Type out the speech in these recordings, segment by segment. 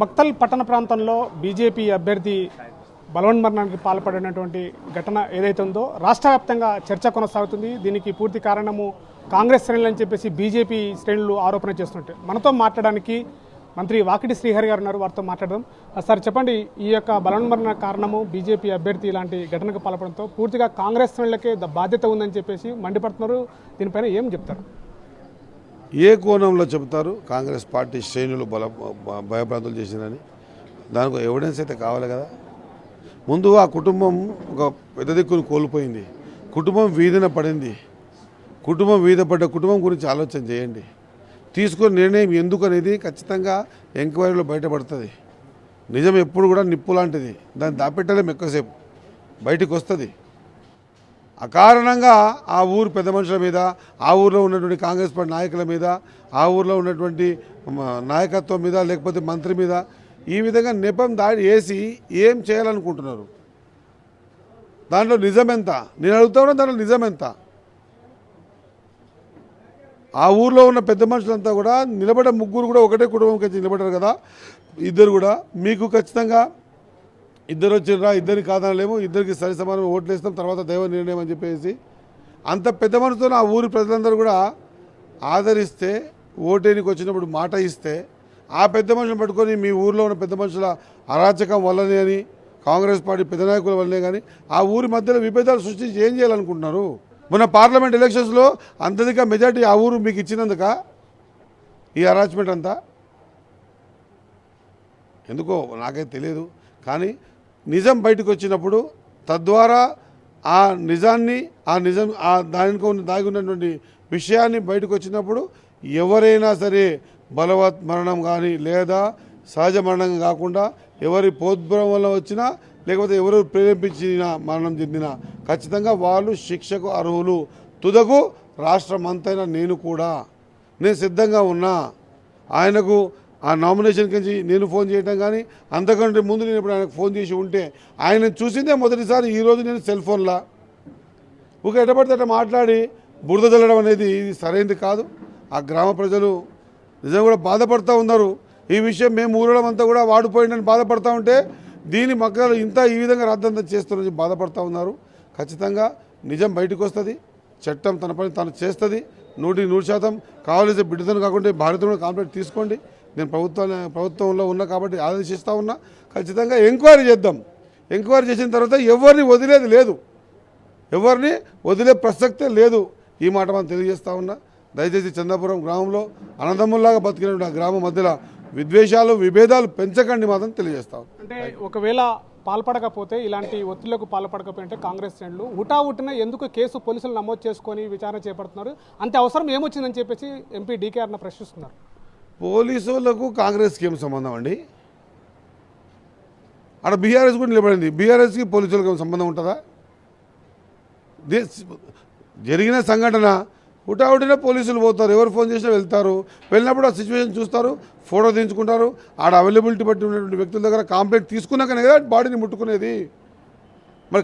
మక్తల్ పట్టణ ప్రాంతంలో బీజేపీ అభ్యర్థి బలవన్మరణానికి పాల్పడినటువంటి ఘటన ఏదైతే ఉందో రాష్ట్ర వ్యాప్తంగా చర్చ కొనసాగుతుంది. దీనికి పూర్తి కారణము కాంగ్రెస్ శ్రేణులు అని చెప్పేసి బీజేపీ శ్రేణులు ఆరోపణ చేస్తుంటాయి. మనతో మాట్లాడడానికి మంత్రి వాకిటి శ్రీహరి గారు ఉన్నారు, వారితో మాట్లాడదాం. సార్ చెప్పండి, ఈ యొక్క బలవన్మరణ కారణము బీజేపీ అభ్యర్థి ఇలాంటి ఘటనకు పాల్పడంతో పూర్తిగా కాంగ్రెస్ శ్రేణులకే బాధ్యత ఉందని చెప్పేసి మండిపడుతున్నారు. దీనిపైన ఏం చెప్తారు? ఏ కోణంలో చెబుతారు? కాంగ్రెస్ పార్టీ శ్రేణులు భయప్రాంతులు చేసిందని దానికి ఎవిడెన్స్ అయితే కావాలి కదా. ముందు ఆ కుటుంబం ఒక పెద్ద దిక్కును కోల్పోయింది, కుటుంబం వీధిన పడింది. కుటుంబం వీధ పడ్డ కుటుంబం గురించి ఆలోచన చేయండి. తీసుకున్న నిర్ణయం ఎందుకు అనేది ఖచ్చితంగా ఎంక్వైరీలో బయటపడుతుంది. నిజం ఎప్పుడు కూడా నిప్పు లాంటిది, దాన్ని దాపెట్టలేం, ఎక్కువసేపు బయటకు వస్తుంది. అకారణంగా ఆ ఊరు పెద్ద మనుషుల మీద, ఆ ఊరిలో ఉన్నటువంటి కాంగ్రెస్ పార్టీ నాయకుల మీద, ఆ ఊరిలో ఉన్నటువంటి నాయకత్వం మీద, లేకపోతే మంత్రి మీద ఈ విధంగా నెపం దాడి వేసి ఏం చేయాలనుకుంటున్నారు? దాంట్లో నిజం ఎంత? నేను అడుగుతా ఉన్నా, దాంట్లో నిజం ఎంత? ఆ ఊర్లో ఉన్న పెద్ద మనుషులంతా కూడా నిలబడే ముగ్గురు కూడా ఒకటే కుటుంబం కలిసి నిలబడ్డారు కదా. ఇద్దరు కూడా మీకు ఖచ్చితంగా ఇద్దరు వచ్చిర్రా, ఇద్దరిని కాదనలేము, ఇద్దరికి సరి సమానం ఓట్లు వేస్తాం, తర్వాత దైవ నిర్ణయం అని చెప్పేసి అంత పెద్ద మనసుతో ఆ ఊరి ప్రజలందరూ కూడా ఆదరిస్తే, ఓటేనికి వచ్చినప్పుడు మాట ఇస్తే, ఆ పెద్ద మనుషులను పట్టుకొని మీ ఊరిలో ఉన్న పెద్ద మనుషుల అరాచకం వల్లనే అని, కాంగ్రెస్ పార్టీ పెద్ద నాయకుల వల్లనే కానీ ఆ ఊరి మధ్యలో విభేదాలు సృష్టించి ఏం చేయాలనుకుంటున్నారు? మొన్న పార్లమెంట్ ఎలక్షన్స్లో అంతదిగా మెజార్టీ ఆ ఊరు మీకు ఇచ్చినందుక ఈ అరాచ్మెంట్ అంతా ఎందుకో నాకైతే తెలియదు. కానీ నిజం బయటకు వచ్చినప్పుడు తద్వారా ఆ నిజాన్ని, దానికి దాగి ఉన్నటువంటి విషయాన్ని బయటకు వచ్చినప్పుడు ఎవరైనా సరే బలవత్ మరణం కానీ లేదా సహజ మరణం కాకుండా ఎవరి పోద్భ్రం వల్ల వచ్చినా లేకపోతే ఎవరు ప్రేరేపించిన మరణం చెందినా ఖచ్చితంగా వాళ్ళు శిక్షకు అర్హులు. తుదకు రాష్ట్రం అంతైనా నేను సిద్ధంగా ఉన్నా. ఆయనకు ఆ నామినేషన్ నుంచి నేను ఫోన్ చేయడం కానీ అంతకంటే ముందు నేను ఇప్పుడు ఆయనకు ఫోన్ చేసి ఉంటే ఆయన చూసిందే మొదటిసారి. ఈరోజు నేను సెల్ ఫోన్లా ఒక ఎటపడితే అట్లా మాట్లాడి బురద జల్లడం అనేది ఇది సరైనది కాదు. ఆ గ్రామ ప్రజలు నిజంగా కూడా బాధపడుతూ ఉన్నారు. ఈ విషయం మేము ఊరడం అంతా కూడా వాడిపోయిందని బాధపడుతూ ఉంటే దీని మక్కలు ఈ విధంగా రాద్దంతం చేస్తున్నారని బాధపడుతూ ఉన్నారు. ఖచ్చితంగా నిజం బయటకు వస్తుంది, చట్టం తన పని తను చేస్తుంది. 100% కావాల్సిన బిడ్డతను కాకుండా భారతను కూడా కాంప్లైంట్ తీసుకోండి. నేను ప్రభుత్వంలో ఉన్నా కాబట్టి ఆదేశిస్తూ ఉన్నా. ఖచ్చితంగా ఎంక్వైరీ చేద్దాం. ఎంక్వైరీ చేసిన తర్వాత ఎవరిని వదిలేది లేదు, ఎవరిని వదిలే ప్రసక్తే లేదు. ఈ మాట మనం తెలియజేస్తూ ఉన్నా. దయచేసి చందాపురం గ్రామంలో అన్నదమ్ముల్లాగా బతికిన గ్రామం మధ్యలో విద్వేషాలు విభేదాలు పెంచకండి మాత్రం తెలియజేస్తాం. అంటే ఒకవేళ పాల్పడకపోతే, ఇలాంటి ఒత్తిళ్లకు పాల్పడకపోతే కాంగ్రెస్ శ్రేణులు హుటాహుటిన ఎందుకు కేసు పోలీసులు నమోదు చేసుకొని విచారణ చేపడుతున్నారు? అంతే అవసరం ఏమొచ్చిందని చెప్పేసి ఎంపీ డీకే అన్న ప్రశ్నిస్తున్నారు. పోలీసులకు కాంగ్రెస్కి ఏం సంబంధం అండి? అక్కడ బీఆర్ఎస్ కూడా నిలబడింది. బీఆర్ఎస్కి పోలీసులకు ఏం సంబంధం ఉంటుందా? జరిగిన సంఘటన హుటాహుటిన పోలీసులు పోతారు, ఎవరు ఫోన్ చేసినా వెళ్తారు. వెళ్ళినప్పుడు ఆ సిచ్యువేషన్ చూస్తారు, ఫోటో తీయించుకుంటారు. ఆడ అవైలబిలిటీ బట్టి ఉన్నటువంటి వ్యక్తుల దగ్గర కంప్లైంట్ తీసుకున్నాకనే కదా బాడీని ముట్టుకునేది. మరి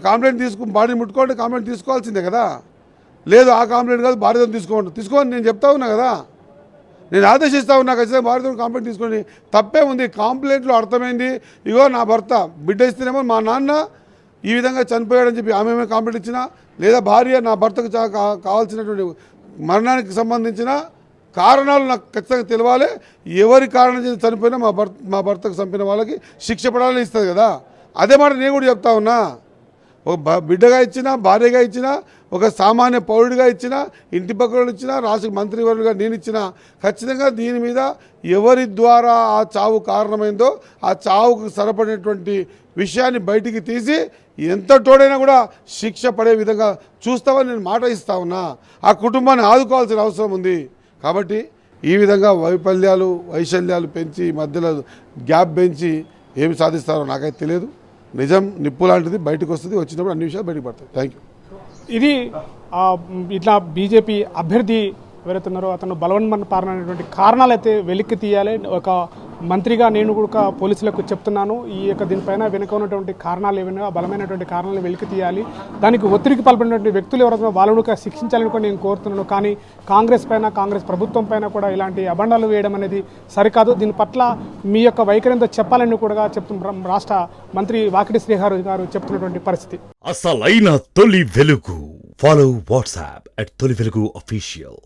బాడీని ముట్టుకోవాలంటే కంప్లైంట్ తీసుకోవాల్సిందే కదా. లేదు ఆ కంప్లైంట్ కాదు, భార్యతో తీసుకోమని నేను చెప్తా ఉన్నా కదా. నేను ఆదేశిస్తా ఉన్నా ఖచ్చితంగా భార్యతో కంప్లైంట్ తీసుకోండి. తప్పే ఉంది. కంప్లైంట్లో అర్థమైంది, ఇగో నా భర్త బిడ్డ ఇస్తేనేమో మా నాన్న ఈ విధంగా చనిపోయాడని చెప్పి ఆమె కంప్లైంట్ ఇచ్చినా, లేదా భార్య నా భర్తకు కావాల్సినటువంటి మరణానికి సంబంధించిన కారణాలు నాకు ఖచ్చితంగా తెలియాలి. ఎవరి కారణం చేసి చనిపోయినా మా భర్తకు చంపిన వాళ్ళకి శిక్ష పడాలని ఇస్తుంది కదా. అదే మాట నేను కూడా చెప్తా ఉన్నా. ఒక బిడ్డగా ఇచ్చినా, భార్యగా ఇచ్చినా, ఒక సామాన్య పౌరుడిగా ఇచ్చినా, ఇంటి పక్కన ఇచ్చినా, రాష్ట్ర మంత్రివర్యులుగా నేను ఇచ్చినా ఖచ్చితంగా దీని మీద ఎవరి ద్వారా ఆ చావు కారణమైందో ఆ చావుకు సరిపడినటువంటి విషయాన్ని బయటికి తీసి ఎంత తోడైనా కూడా శిక్ష పడే విధంగా చూస్తామని నేను మాట ఇస్తా ఉన్నా. ఆ కుటుంబాన్ని ఆదుకోవాల్సిన అవసరం ఉంది. కాబట్టి ఈ విధంగా వైశల్యాలు పెంచి మధ్యలో గ్యాప్ పెంచి ఏమి సాధిస్తారో నాకైతే తెలియదు. నిజం నిప్పు లాంటిది, బయటకు వస్తుంది. వచ్చినప్పుడు అన్ని విషయాలు బయటకు పడతాయి. Thank you. ఇది ఇట్లా బీజేపీ అభ్యర్థి ఎవరైతున్నారో అతను బలవన్మరణ అనేటువంటి కారణాలు అయితే వెలికి తీయాలి. ఒక మంత్రిగా నేను కూడా పోలీసులకు చెప్తున్నాను, ఈ యొక్క దీనిపైన వెనుక ఉన్నటువంటి కారణాలు ఏమైనా బలమైనటువంటి కారణాలు వెలికి తీయాలి, దానికి ఒత్తిడికి పాల్పడినటువంటి వ్యక్తులు ఎవరైనా వాళ్ళను కూడా శిక్షించాలని కూడా నేను కోరుతున్నాను. కానీ కాంగ్రెస్ పైన, కాంగ్రెస్ ప్రభుత్వం పైన కూడా ఇలాంటి అబండాలు వేయడం అనేది సరికాదు. దీని పట్ల మీ యొక్క వైఖరి ఎంతో చెప్పాలని కూడా చెప్తున్న రాష్ట్ర మంత్రి వాకిటి శ్రీహరి గారు చెప్తున్నటువంటి పరిస్థితి. అసలైన తొలి వెలుగు. ఫాలో వాట్సాప్ @తొలి వెలుగు official.